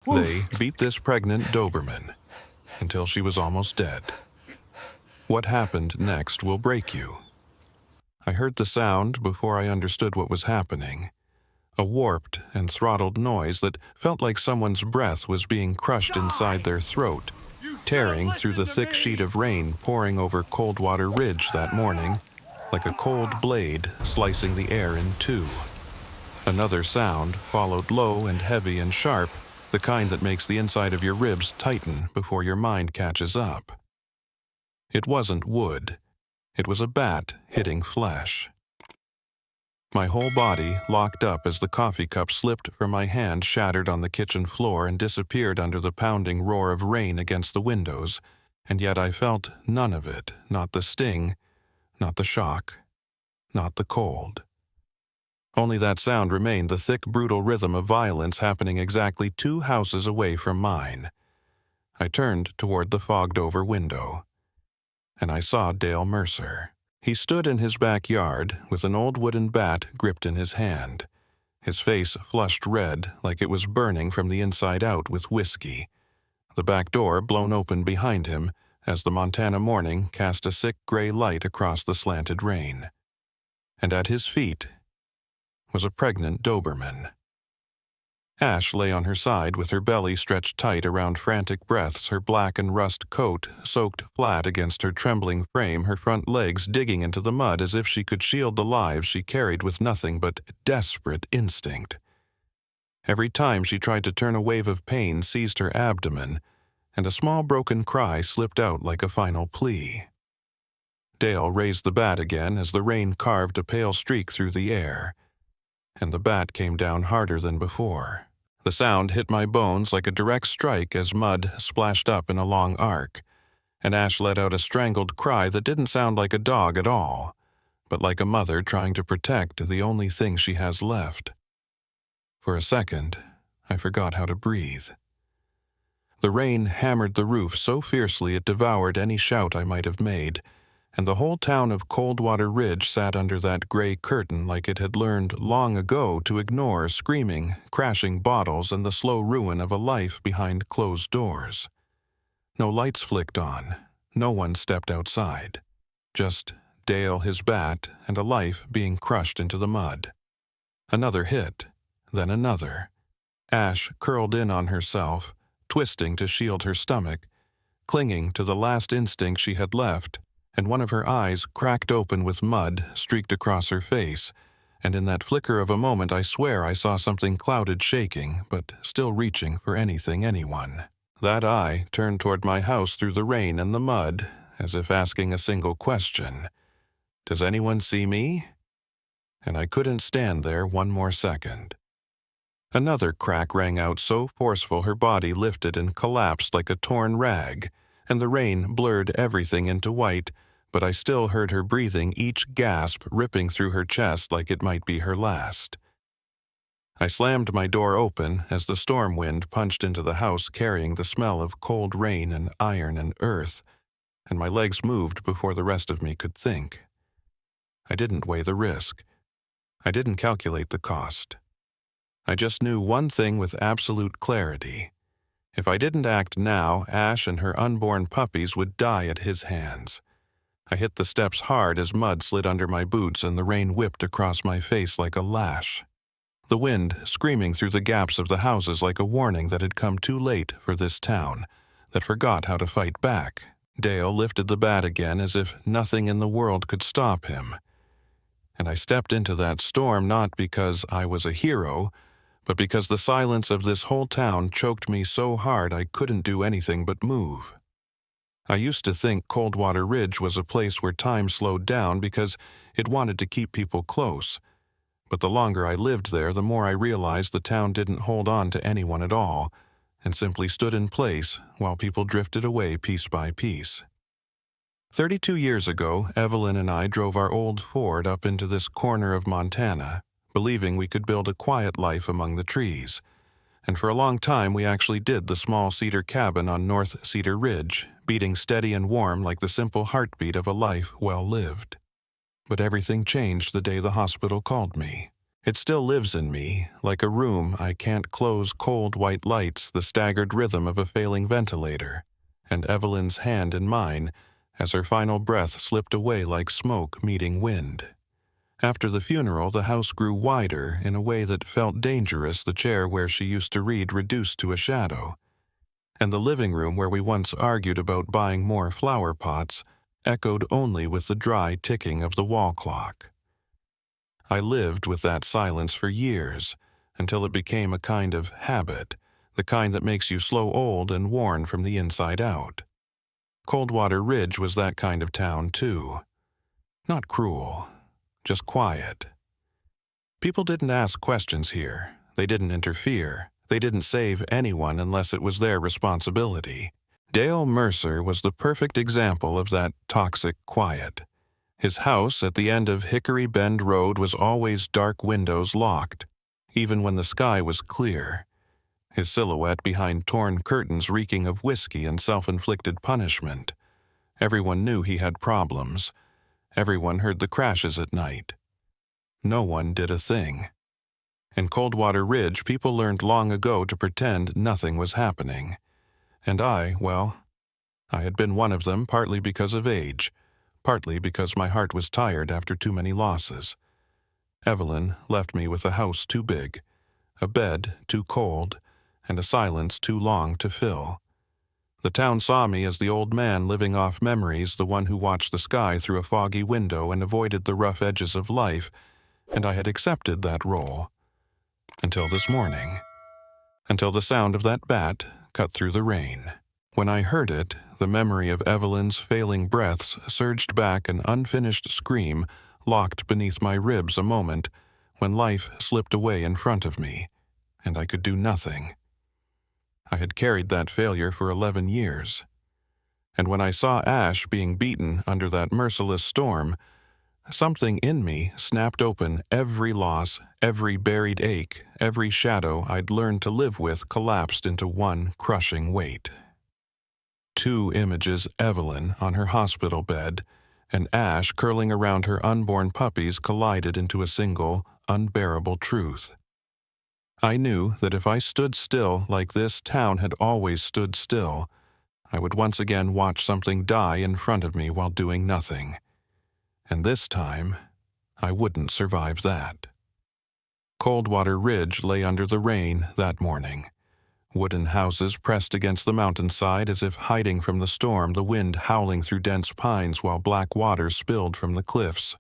They beat this pregnant Doberman until she was almost dead. What happened next will break you. I heard the sound before I understood what was happening. A warped and throttled noise that felt like someone's breath was being crushed inside their throat, tearing through the thick sheet of rain pouring over Coldwater Ridge that morning, like a cold blade slicing the air in two. Another sound followed, low and heavy and sharp, the kind that makes the inside of your ribs tighten before your mind catches up. It wasn't wood. It was a bat hitting flesh. My whole body locked up as the coffee cup slipped from my hand, shattered on the kitchen floor, and disappeared under the pounding roar of rain against the windows, and yet I felt none of it, not the sting, not the shock, not the cold. Only that sound remained, the thick, brutal rhythm of violence happening exactly 2 houses away from mine. I turned toward the fogged-over window, and I saw Dale Mercer. He stood in his backyard with an old wooden bat gripped in his hand, his face flushed red like it was burning from the inside out with whiskey, the back door blown open behind him as the Montana morning cast a sick gray light across the slanted rain. And at his feet was a pregnant Doberman. Ash lay on her side with her belly stretched tight around frantic breaths, her black and rust coat soaked flat against her trembling frame, her front legs digging into the mud as if she could shield the lives she carried with nothing but desperate instinct. Every time she tried to turn, a wave of pain seized her abdomen, and a small broken cry slipped out like a final plea. Dale raised the bat again as the rain carved a pale streak through the air, and the bat came down harder than before. The sound hit my bones like a direct strike as mud splashed up in a long arc, and Ash let out a strangled cry that didn't sound like a dog at all, but like a mother trying to protect the only thing she has left. For a second, I forgot how to breathe. The rain hammered the roof so fiercely it devoured any shout I might have made, and the whole town of Coldwater Ridge sat under that gray curtain like it had learned long ago to ignore screaming, crashing bottles and the slow ruin of a life behind closed doors. No lights flicked on, no one stepped outside. Just Dale, his bat, and a life being crushed into the mud. Another hit, then another. Ash curled in on herself, twisting to shield her stomach, clinging to the last instinct she had left, and one of her eyes cracked open with mud streaked across her face, and in that flicker of a moment I swear I saw something clouded, shaking, but still reaching for anything, anyone. That eye turned toward my house through the rain and the mud, as if asking a single question. Does anyone see me? And I couldn't stand there one more second. Another crack rang out so forceful her body lifted and collapsed like a torn rag, and the rain blurred everything into white, but I still heard her breathing, each gasp ripping through her chest like it might be her last. I slammed my door open as the storm wind punched into the house, carrying the smell of cold rain and iron and earth, and my legs moved before the rest of me could think. I didn't weigh the risk. I didn't calculate the cost. I just knew one thing with absolute clarity. If I didn't act now, Ash and her unborn puppies would die at his hands. I hit the steps hard as mud slid under my boots and the rain whipped across my face like a lash. The wind screaming through the gaps of the houses like a warning that had come too late for this town, that forgot how to fight back. Dale lifted the bat again as if nothing in the world could stop him. And I stepped into that storm not because I was a hero, but because the silence of this whole town choked me so hard I couldn't do anything but move. I used to think Coldwater Ridge was a place where time slowed down because it wanted to keep people close, but the longer I lived there, the more I realized the town didn't hold on to anyone at all, and simply stood in place while people drifted away piece by piece. 32 years ago, Evelyn and I drove our old Ford up into this corner of Montana, believing we could build a quiet life among the trees. And for a long time we actually did the small cedar cabin on North Cedar Ridge, beating steady and warm like the simple heartbeat of a life well lived. But everything changed the day the hospital called me. It still lives in me, like a room I can't close, cold white lights, the staggered rhythm of a failing ventilator, and Evelyn's hand in mine as her final breath slipped away like smoke meeting wind. After the funeral, the house grew wider in a way that felt dangerous, the chair where she used to read reduced to a shadow, and the living room where we once argued about buying more flower pots echoed only with the dry ticking of the wall clock. I lived with that silence for years, until it became a kind of habit, the kind that makes you slow old and worn from the inside out. Coldwater Ridge was that kind of town, too. Not cruel, just quiet. People didn't ask questions here. They didn't interfere. They didn't save anyone unless it was their responsibility. Dale Mercer was the perfect example of that toxic quiet. His house at the end of Hickory Bend Road was always dark windows locked, even when the sky was clear. His silhouette behind torn curtains reeking of whiskey and self-inflicted punishment. Everyone knew he had problems. Everyone heard the crashes at night. No one did a thing. In Coldwater Ridge, people learned long ago to pretend nothing was happening. And I had been one of them, partly because of age, partly because my heart was tired after too many losses. Evelyn left me with a house too big, a bed too cold, and a silence too long to fill. The town saw me as the old man living off memories, the one who watched the sky through a foggy window and avoided the rough edges of life, and I had accepted that role. Until this morning. Until the sound of that bat cut through the rain. When I heard it, the memory of Evelyn's failing breaths surged back, an unfinished scream locked beneath my ribs a moment when life slipped away in front of me, and I could do nothing. I had carried that failure for 11 years. And when I saw Ash being beaten under that merciless storm, something in me snapped open. Every loss, every buried ache, every shadow I'd learned to live with collapsed into one crushing weight. 2 images, Evelyn on her hospital bed and Ash curling around her unborn puppies, collided into a single, unbearable truth. I knew that if I stood still like this town had always stood still, I would once again watch something die in front of me while doing nothing. And this time, I wouldn't survive that. Coldwater Ridge lay under the rain that morning. Wooden houses pressed against the mountainside as if hiding from the storm, the wind howling through dense pines while black water spilled from the cliffs.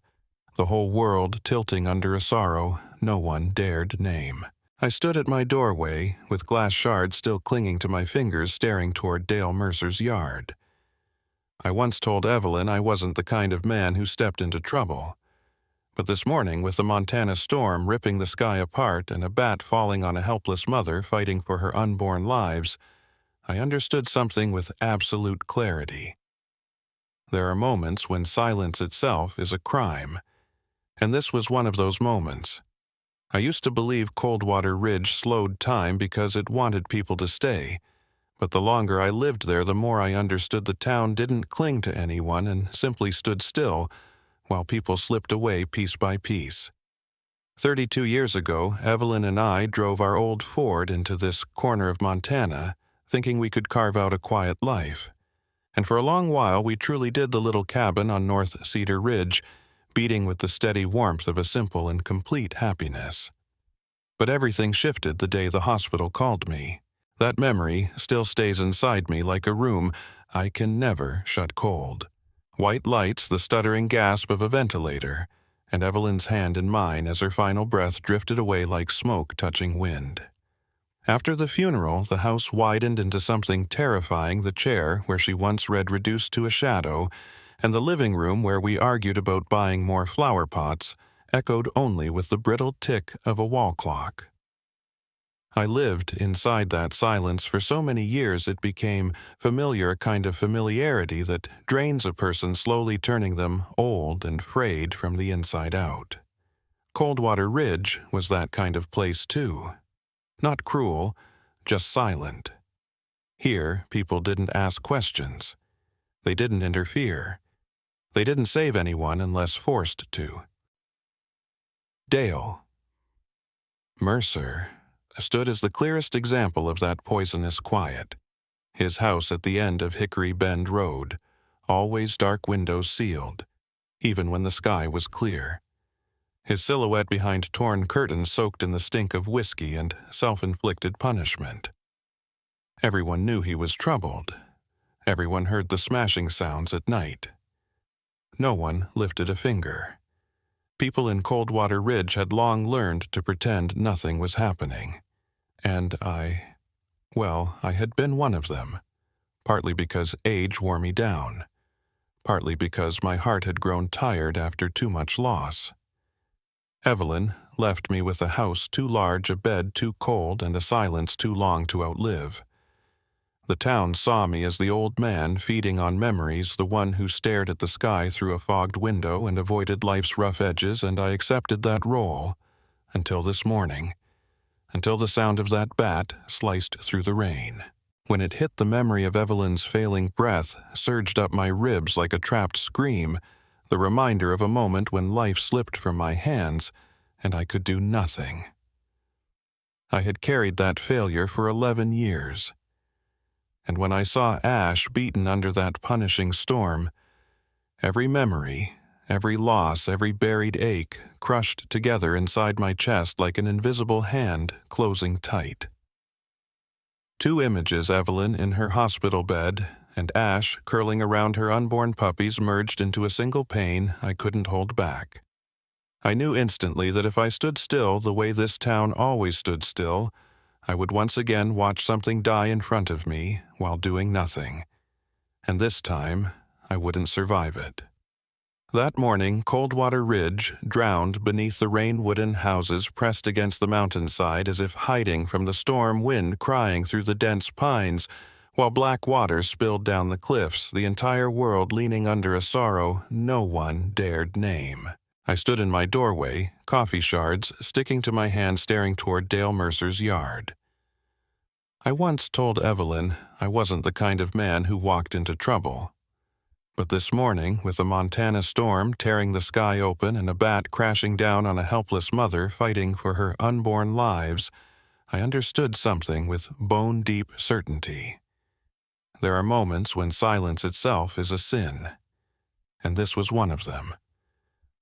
The whole world tilting under a sorrow no one dared name. I stood at my doorway, with glass shards still clinging to my fingers, staring toward Dale Mercer's yard. I once told Evelyn I wasn't the kind of man who stepped into trouble. But this morning, with the Montana storm ripping the sky apart and a bat falling on a helpless mother fighting for her unborn lives, I understood something with absolute clarity. There are moments when silence itself is a crime, and this was one of those moments. I used to believe Coldwater Ridge slowed time because it wanted people to stay, but the longer I lived there, the more I understood the town didn't cling to anyone and simply stood still while people slipped away piece by piece. 32 years ago, Evelyn and I drove our old Ford into this corner of Montana, thinking we could carve out a quiet life. And for a long while, we truly did the little cabin on North Cedar Ridge, beating with the steady warmth of a simple and complete happiness. But everything shifted the day the hospital called me. That memory still stays inside me like a room I can never shut cold. White lights, the stuttering gasp of a ventilator, and Evelyn's hand in mine as her final breath drifted away like smoke touching wind. After the funeral, the house widened into something terrifying, the chair where she once read reduced to a shadow, and the living room where we argued about buying more flower pots echoed only with the brittle tick of a wall clock. I lived inside that silence for so many years it became familiar, a kind of familiarity that drains a person, slowly turning them old and frayed from the inside out. Coldwater Ridge was that kind of place too. Not cruel, just silent. Here, people didn't ask questions. They didn't interfere. They didn't save anyone unless forced to. Dale. Mercer stood as the clearest example of that poisonous quiet. His house at the end of Hickory Bend Road, always dark windows sealed, even when the sky was clear. His silhouette behind torn curtains soaked in the stink of whiskey and self-inflicted punishment. Everyone knew he was troubled. Everyone heard the smashing sounds at night. No one lifted a finger. People in Coldwater Ridge had long learned to pretend nothing was happening. And I had been one of them, partly because age wore me down, partly because my heart had grown tired after too much loss. Evelyn left me with a house too large, a bed too cold, and a silence too long to outlive. The town saw me as the old man feeding on memories, the one who stared at the sky through a fogged window and avoided life's rough edges, and I accepted that role, until this morning, until the sound of that bat sliced through the rain. When it hit, the memory of Evelyn's failing breath surged up my ribs like a trapped scream, the reminder of a moment when life slipped from my hands and I could do nothing. I had carried that failure for 11 years. And when I saw Ash beaten under that punishing storm, every memory, every loss, every buried ache crushed together inside my chest like an invisible hand closing tight. 2 images, Evelyn in her hospital bed and Ash curling around her unborn puppies, merged into a single pain I couldn't hold back. I knew instantly that if I stood still the way this town always stood still, I would once again watch something die in front of me while doing nothing. And this time, I wouldn't survive it. That morning, Coldwater Ridge drowned beneath the rain-wooden houses pressed against the mountainside as if hiding from the storm wind crying through the dense pines, while black water spilled down the cliffs, the entire world leaning under a sorrow no one dared name. I stood in my doorway, coffee shards sticking to my hand, staring toward Dale Mercer's yard. I once told Evelyn I wasn't the kind of man who walked into trouble. But this morning, with a Montana storm tearing the sky open and a bat crashing down on a helpless mother fighting for her unborn lives, I understood something with bone-deep certainty. There are moments when silence itself is a sin, and this was one of them.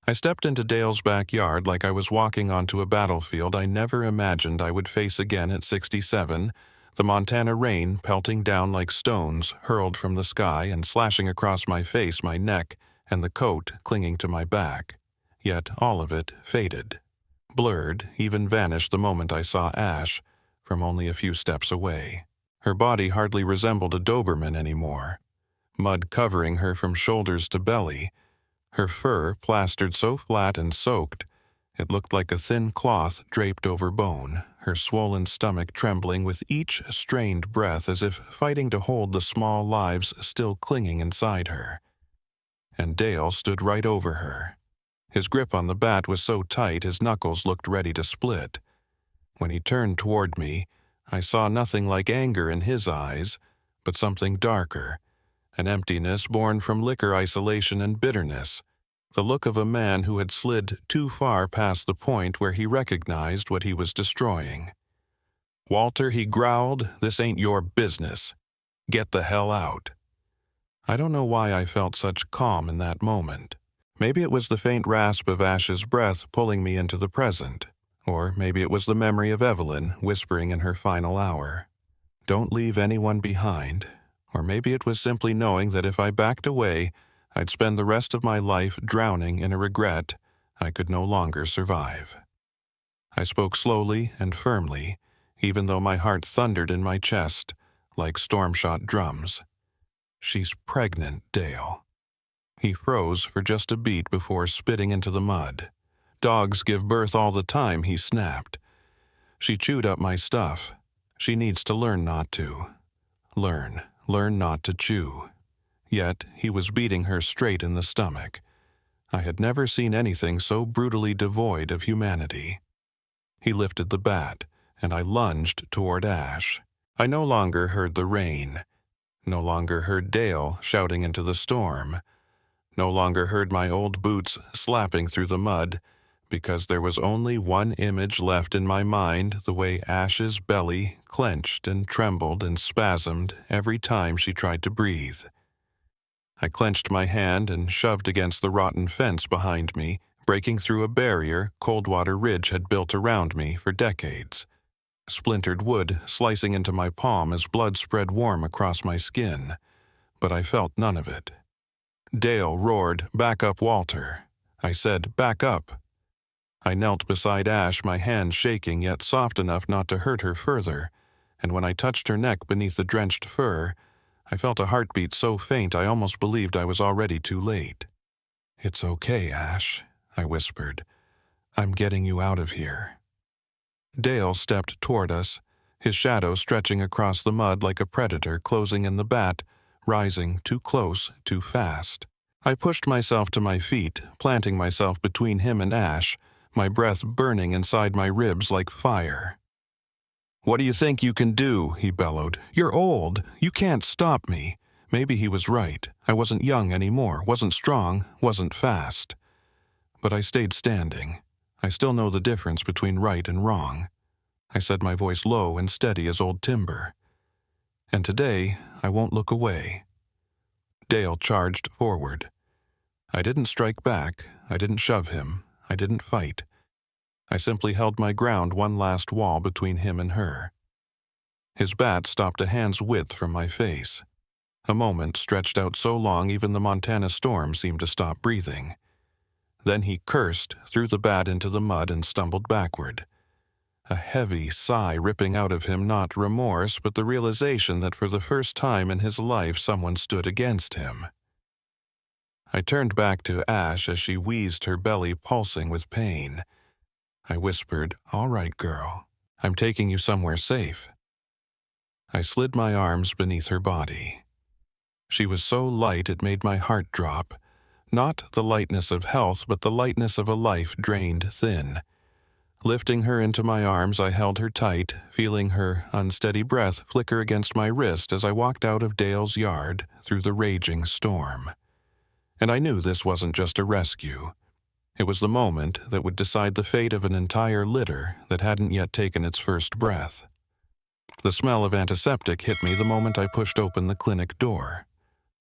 I stepped into Dale's backyard like I was walking onto a battlefield I never imagined I would face again at 67, the Montana rain pelting down like stones hurled from the sky and slashing across my face, my neck, and the coat clinging to my back. Yet all of it faded. Blurred, even vanished the moment I saw Ash, from only a few steps away. Her body hardly resembled a Doberman anymore. Mud covering her from shoulders to belly, her fur plastered so flat and soaked, it looked like a thin cloth draped over bone, her swollen stomach trembling with each strained breath as if fighting to hold the small lives still clinging inside her. And Dale stood right over her. His grip on the bat was so tight his knuckles looked ready to split. When he turned toward me, I saw nothing like anger in his eyes, but something darker, an emptiness born from liquor isolation and bitterness, the look of a man who had slid too far past the point where he recognized what he was destroying. "Walter," he growled, "this ain't your business. Get the hell out." I don't know why I felt such calm in that moment. Maybe it was the faint rasp of Ash's breath pulling me into the present, or maybe it was the memory of Evelyn whispering in her final hour, "Don't leave anyone behind," or maybe it was simply knowing that if I backed away, I'd spend the rest of my life drowning in a regret I could no longer survive. I spoke slowly and firmly, even though my heart thundered in my chest like storm-shot drums. "She's pregnant, Dale." He froze for just a beat before spitting into the mud. "Dogs give birth all the time," he snapped. "She chewed up my stuff. She needs to learn not to. Learn not to chew." Yet he was beating her straight in the stomach. I had never seen anything so brutally devoid of humanity. He lifted the bat, and I lunged toward Ash. I no longer heard the rain, no longer heard Dale shouting into the storm, no longer heard my old boots slapping through the mud, because there was only one image left in my mind, the way Ash's belly clenched and trembled and spasmed every time she tried to breathe. I clenched my hand and shoved against the rotten fence behind me, breaking through a barrier Coldwater Ridge had built around me for decades. Splintered wood slicing into my palm as blood spread warm across my skin, but I felt none of it. Dale roared, "Back up, Walter." I said, "Back up." I knelt beside Ash, my hand shaking yet soft enough not to hurt her further, and when I touched her neck beneath the drenched fur, I felt a heartbeat so faint I almost believed I was already too late. "It's okay, Ash," I whispered. "I'm getting you out of here." Dale stepped toward us, his shadow stretching across the mud like a predator closing in the bat, rising too close, too fast. I pushed myself to my feet, planting myself between him and Ash, my breath burning inside my ribs like fire. "What do you think you can do?" he bellowed. "You're old. You can't stop me." Maybe he was right. I wasn't young anymore, wasn't strong, wasn't fast. But I stayed standing. I still know the difference between right and wrong. I said, my voice low and steady as old timber. And today, I won't look away. Dale charged forward. I didn't strike back. I didn't shove him. I didn't fight. I simply held my ground one last wall between him and her. His bat stopped a hand's width from my face. A moment stretched out so long even the Montana storm seemed to stop breathing. Then he cursed, threw the bat into the mud, and stumbled backward. A heavy sigh ripping out of him, not remorse, but the realization that for the first time in his life someone stood against him. I turned back to Ash as she wheezed, her belly pulsing with pain. I whispered, "All right, girl. I'm taking you somewhere safe." I slid my arms beneath her body. She was so light it made my heart drop. Not the lightness of health, but the lightness of a life drained thin. Lifting her into my arms, I held her tight, feeling her unsteady breath flicker against my wrist as I walked out of Dale's yard through the raging storm. And I knew this wasn't just a rescue. It was the moment that would decide the fate of an entire litter that hadn't yet taken its first breath. The smell of antiseptic hit me the moment I pushed open the clinic door.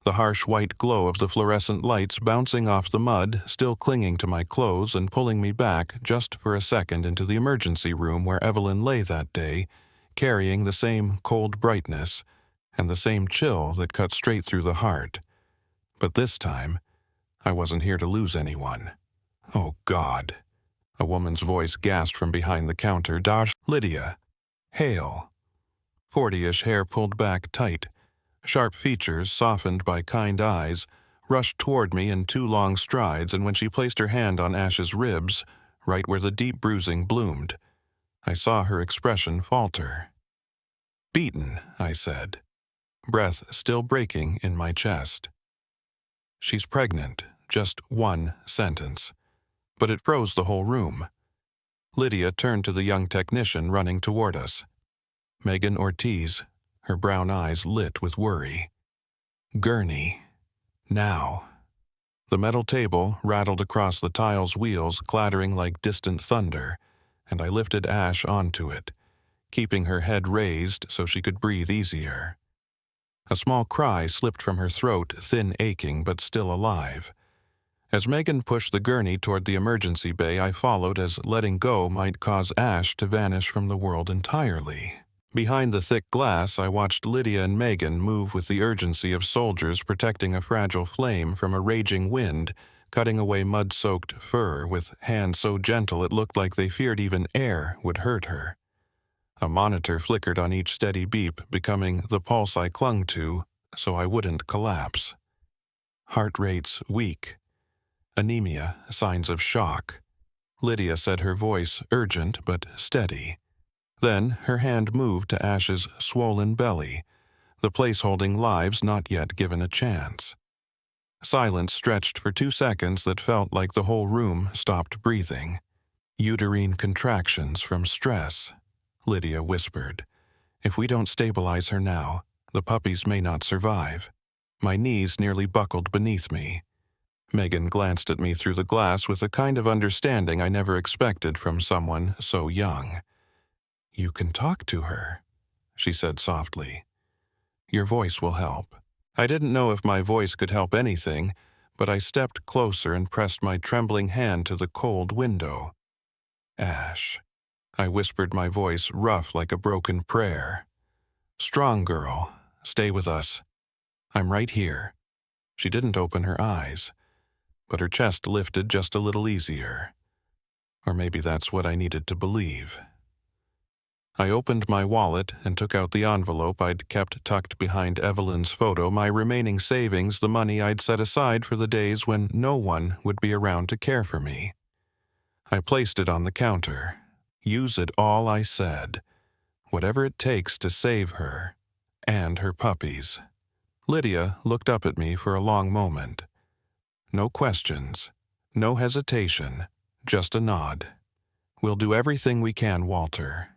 The harsh white glow of the fluorescent lights bouncing off the mud, still clinging to my clothes and pulling me back just for a second into the emergency room where Evelyn lay that day, carrying the same cold brightness and the same chill that cut straight through the heart. But this time, I wasn't here to lose anyone. "Oh, God." A woman's voice gasped from behind the counter. "Dash, Lydia. Hale." 40-ish, hair pulled back tight. Sharp features, softened by kind eyes, rushed toward me in 2 long strides, and when she placed her hand on Ash's ribs, right where the deep bruising bloomed, I saw her expression falter. "Beaten," I said, breath still breaking in my chest. "She's pregnant," just one sentence. But it froze the whole room. Lydia turned to the young technician running toward us. Megan Ortiz, her brown eyes lit with worry. "Gurney. Now." The metal table rattled across the tile's wheels, clattering like distant thunder, and I lifted Ash onto it, keeping her head raised so she could breathe easier. A small cry slipped from her throat, thin, aching, but still alive. As Megan pushed the gurney toward the emergency bay, I followed, as letting go might cause Ash to vanish from the world entirely. Behind the thick glass, I watched Lydia and Megan move with the urgency of soldiers protecting a fragile flame from a raging wind, cutting away mud-soaked fur with hands so gentle it looked like they feared even air would hurt her. A monitor flickered on each steady beep, becoming the pulse I clung to so I wouldn't collapse. Heart rates weak. Anemia, signs of shock. Lydia said, her voice urgent but steady. Then her hand moved to Ash's swollen belly, the place holding lives not yet given a chance. Silence stretched for 2 seconds that felt like the whole room stopped breathing. "Uterine contractions from stress," Lydia whispered. "If we don't stabilize her now, the puppies may not survive." My knees nearly buckled beneath me. Megan glanced at me through the glass with a kind of understanding I never expected from someone so young. "You can talk to her," she said softly. "Your voice will help." I didn't know if my voice could help anything, but I stepped closer and pressed my trembling hand to the cold window. "Ash," I whispered, my voice rough like a broken prayer. "Strong girl, stay with us. I'm right here." She didn't open her eyes, but her chest lifted just a little easier. Or maybe that's what I needed to believe. I opened my wallet and took out the envelope I'd kept tucked behind Evelyn's photo, my remaining savings, the money I'd set aside for the days when no one would be around to care for me. I placed it on the counter. "Use it all," I said. "Whatever it takes to save her and her puppies." Lydia looked up at me for a long moment. No questions, no hesitation, just a nod. "We'll do everything we can, Walter."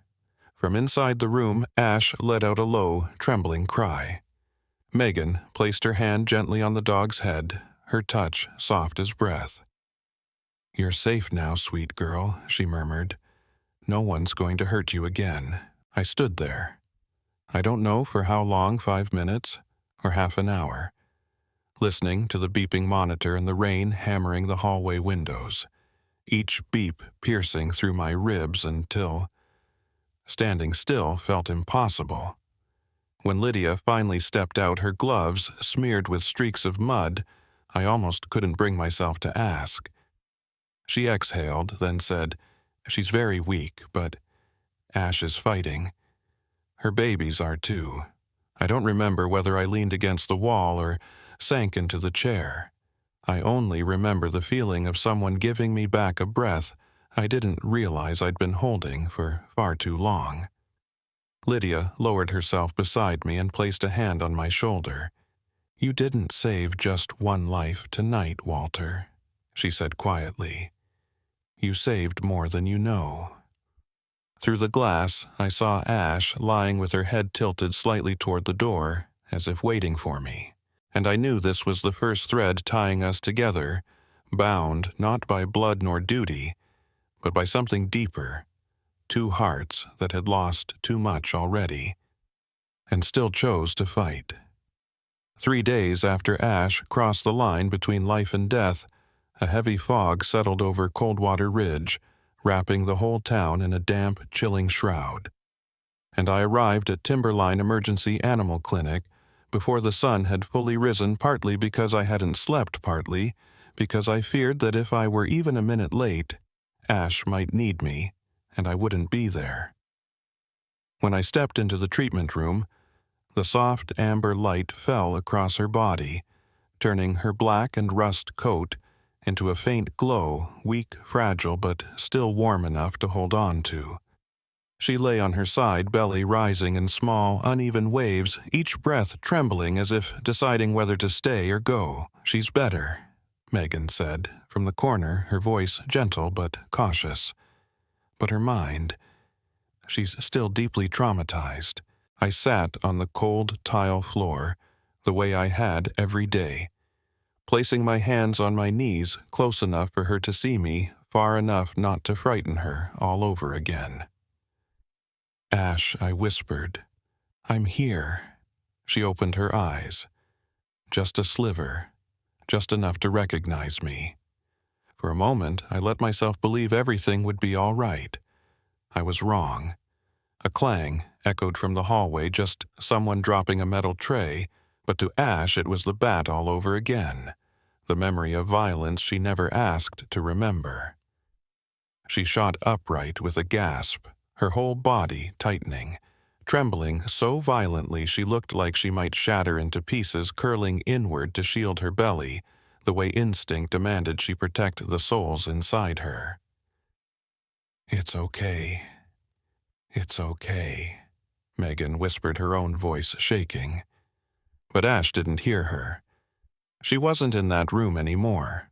From inside the room, Ash let out a low, trembling cry. Megan placed her hand gently on the dog's head, her touch soft as breath. "You're safe now, sweet girl," she murmured. "No one's going to hurt you again." I stood there. I don't know for how long, 5 minutes or half an hour, listening to the beeping monitor and the rain hammering the hallway windows, each beep piercing through my ribs until standing still felt impossible. When Lydia finally stepped out, her gloves smeared with streaks of mud, I almost couldn't bring myself to ask. She exhaled, then said, "She's very weak, but Ash is fighting. Her babies are too." I don't remember whether I leaned against the wall or sank into the chair. I only remember the feeling of someone giving me back a breath I didn't realize I'd been holding for far too long. Lydia lowered herself beside me and placed a hand on my shoulder. "You didn't save just one life tonight, Walter," she said quietly. "You saved more than you know." Through the glass, I saw Ash lying with her head tilted slightly toward the door, as if waiting for me. And I knew this was the first thread tying us together, bound not by blood nor duty, but by something deeper. 2 hearts that had lost too much already, and still chose to fight. 3 days after Ash crossed the line between life and death, a heavy fog settled over Coldwater Ridge, wrapping the whole town in a damp, chilling shroud. And I arrived at Timberline Emergency Animal Clinic before the sun had fully risen, partly because I hadn't slept, partly because I feared that if I were even a minute late, Ash might need me, and I wouldn't be there. When I stepped into the treatment room, the soft amber light fell across her body, turning her black and rust coat into a faint glow, weak, fragile, but still warm enough to hold on to. She lay on her side, belly rising in small, uneven waves, each breath trembling as if deciding whether to stay or go. "She's better," Megan said, from the corner, her voice gentle but cautious. "But her mind, she's still deeply traumatized." I sat on the cold tile floor, the way I had every day, placing my hands on my knees close enough for her to see me, far enough not to frighten her all over again. "Ash," I whispered. "I'm here." She opened her eyes. Just a sliver, just enough to recognize me. For a moment, I let myself believe everything would be all right. I was wrong. A clang echoed from the hallway, just someone dropping a metal tray, but to Ash it was the bat all over again, the memory of violence she never asked to remember. She shot upright with a gasp, her whole body tightening, trembling so violently she looked like she might shatter into pieces, curling inward to shield her belly, the way instinct demanded she protect the souls inside her. "It's okay. It's okay," Megan whispered, her own voice shaking. But Ash didn't hear her. She wasn't in that room anymore.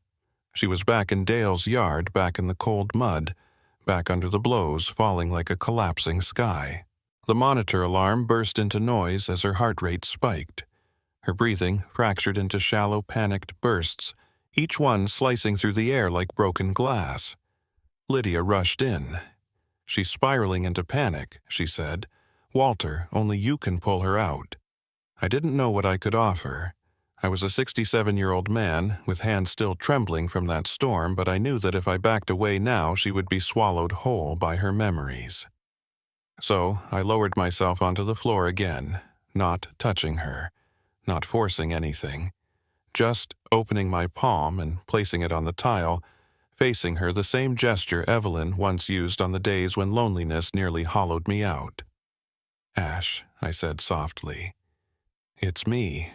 She was back in Dale's yard, back in the cold mud, back under the blows falling like a collapsing sky. The monitor alarm burst into noise as her heart rate spiked. Her breathing fractured into shallow, panicked bursts, each one slicing through the air like broken glass. Lydia rushed in. "She's spiraling into panic," she said. "Walter, only you can pull her out." I didn't know what I could offer. I was a 67-year-old man, with hands still trembling from that storm, but I knew that if I backed away now, she would be swallowed whole by her memories. So I lowered myself onto the floor again, not touching her, not forcing anything, just opening my palm and placing it on the tile, facing her, the same gesture Evelyn once used on the days when loneliness nearly hollowed me out. "Ash," I said softly. "It's me.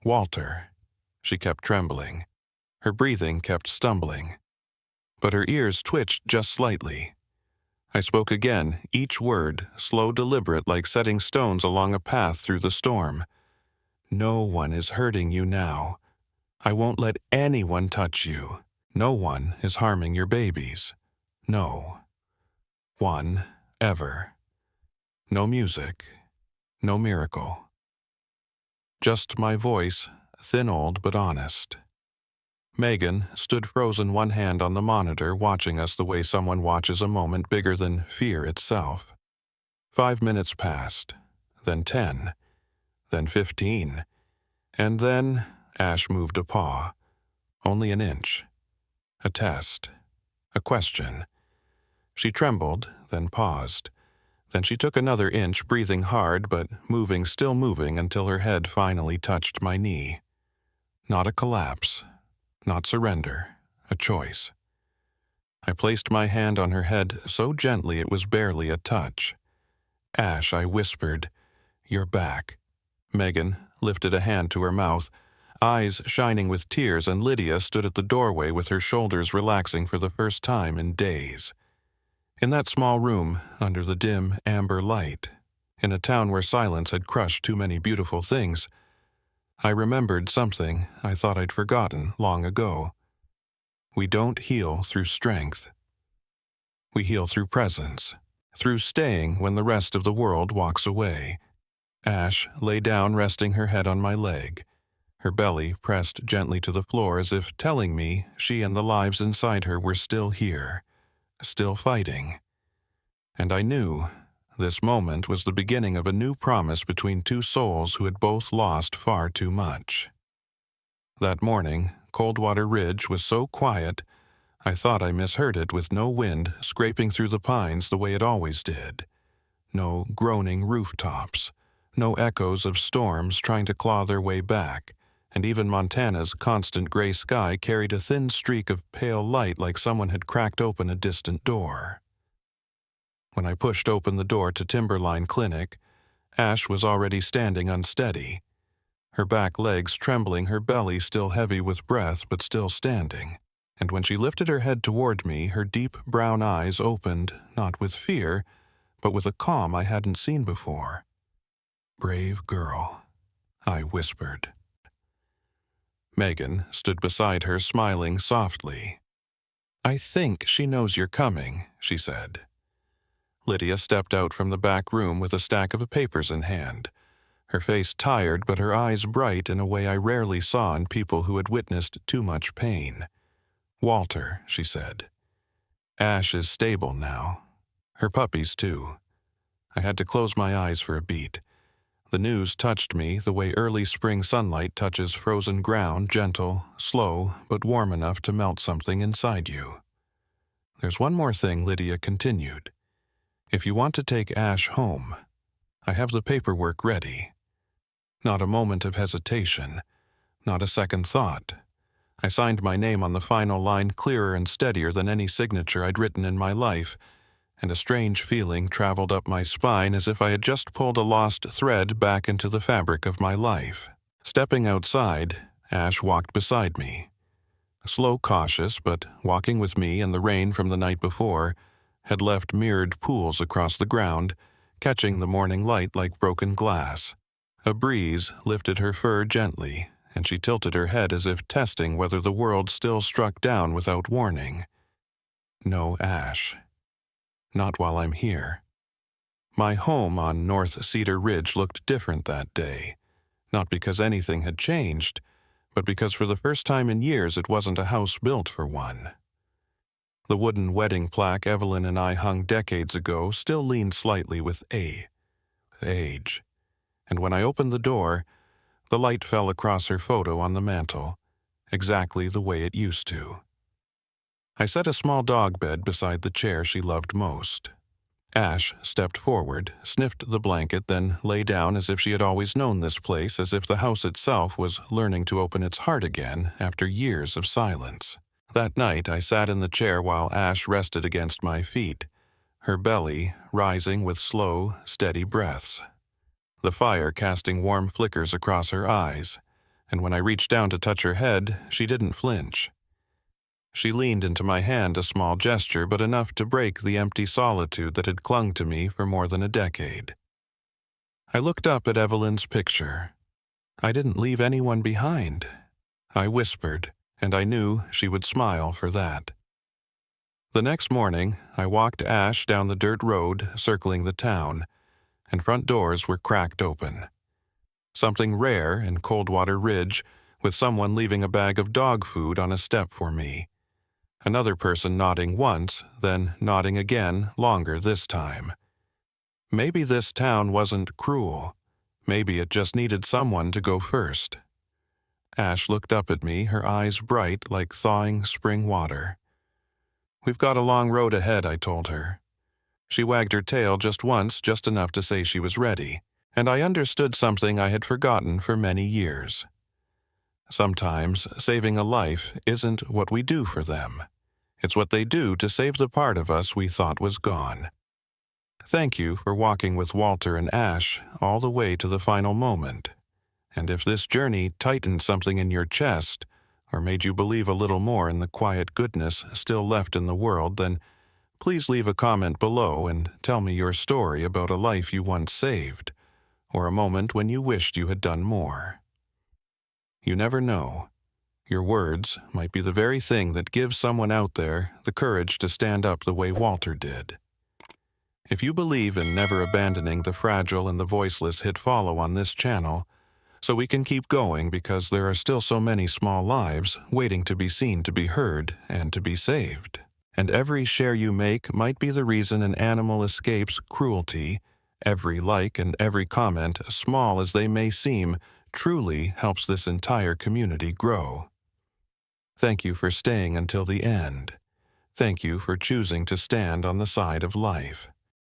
Walter." She kept trembling. Her breathing kept stumbling. But her ears twitched just slightly. I spoke again, each word, slow, deliberate, like setting stones along a path through the storm. "No one is hurting you now. I won't let anyone touch you. No one is harming your babies. No one, ever. No music. No miracle. Just my voice, thin old but honest." Megan stood frozen, one hand on the monitor, watching us the way someone watches a moment bigger than fear itself. 5 minutes passed, then 10, then 15, and then Ash moved a paw. Only an inch. A test. A question. She trembled, then paused. Then she took another inch, breathing hard but still moving until her head finally touched my knee. Not a collapse. Not surrender. A choice. I placed my hand on her head so gently it was barely a touch. "Ash," I whispered, "you're back." Megan lifted a hand to her mouth, eyes shining with tears, and Lydia stood at the doorway with her shoulders relaxing for the first time in days. In that small room, under the dim, amber light, in a town where silence had crushed too many beautiful things, I remembered something I thought I'd forgotten long ago. We don't heal through strength. We heal through presence, through staying when the rest of the world walks away. Ash lay down, resting her head on my leg, her belly pressed gently to the floor as if telling me she and the lives inside her were still here, still fighting. And I knew this moment was the beginning of a new promise between two souls who had both lost far too much. That morning, Coldwater Ridge was so quiet, I thought I misheard it, with no wind scraping through the pines the way it always did. No groaning rooftops, no echoes of storms trying to claw their way back, and even Montana's constant gray sky carried a thin streak of pale light like someone had cracked open a distant door. When I pushed open the door to Timberline Clinic, Ash was already standing unsteady, her back legs trembling, her belly still heavy with breath but still standing. And when she lifted her head toward me, her deep brown eyes opened, not with fear, but with a calm I hadn't seen before. "Brave girl," I whispered. Megan stood beside her, smiling softly. "I think she knows you're coming," she said. Lydia stepped out from the back room with a stack of papers in hand, her face tired but her eyes bright in a way I rarely saw in people who had witnessed too much pain. "Walter," she said. "Ash is stable now. Her puppies, too." I had to close my eyes for a beat. The news touched me the way early spring sunlight touches frozen ground, gentle, slow, but warm enough to melt something inside you. "There's one more thing," Lydia continued. "If you want to take Ash home, I have the paperwork ready." Not a moment of hesitation, not a second thought. I signed my name on the final line, clearer and steadier than any signature I'd written in my life, and a strange feeling traveled up my spine as if I had just pulled a lost thread back into the fabric of my life. Stepping outside, Ash walked beside me. Slow, cautious, but walking with me, and the rain from the night before had left mirrored pools across the ground, catching the morning light like broken glass. A breeze lifted her fur gently, and she tilted her head as if testing whether the world still struck down without warning. "No Ash. Not while I'm here." My home on North Cedar Ridge looked different that day, not because anything had changed, but because for the first time in years it wasn't a house built for one. The wooden wedding plaque Evelyn and I hung decades ago still leaned slightly with age, and when I opened the door, the light fell across her photo on the mantel, exactly the way it used to. I set a small dog bed beside the chair she loved most. Ash stepped forward, sniffed the blanket, then lay down as if she had always known this place, as if the house itself was learning to open its heart again after years of silence. That night, I sat in the chair while Ash rested against my feet, her belly rising with slow, steady breaths, the fire casting warm flickers across her eyes, and when I reached down to touch her head, she didn't flinch. She leaned into my hand, a small gesture, but enough to break the empty solitude that had clung to me for more than a decade. I looked up at Evelyn's picture. I didn't leave anyone behind. I whispered, and I knew she would smile for that. The next morning, I walked Ash down the dirt road, circling the town, and front doors were cracked open. Something rare in Coldwater Ridge, with someone leaving a bag of dog food on a step for me. Another person nodding once, then nodding again, longer this time. Maybe this town wasn't cruel. Maybe it just needed someone to go first. Ash looked up at me, her eyes bright like thawing spring water. "We've got a long road ahead," I told her. She wagged her tail just once, just enough to say she was ready, and I understood something I had forgotten for many years. Sometimes saving a life isn't what we do for them. It's what they do to save the part of us we thought was gone. Thank you for walking with Walter and Ash all the way to the final moment. And if this journey tightened something in your chest, or made you believe a little more in the quiet goodness still left in the world, then please leave a comment below and tell me your story about a life you once saved, or a moment when you wished you had done more. You never know. Your words might be the very thing that gives someone out there the courage to stand up the way Walter did. If you believe in never abandoning the fragile and the voiceless, hit follow on this channel so we can keep going, because there are still so many small lives waiting to be seen, to be heard, and to be saved. And every share you make might be the reason an animal escapes cruelty. Every like and every comment, small as they may seem, truly helps this entire community grow. Thank you for staying until the end. Thank you for choosing to stand on the side of life.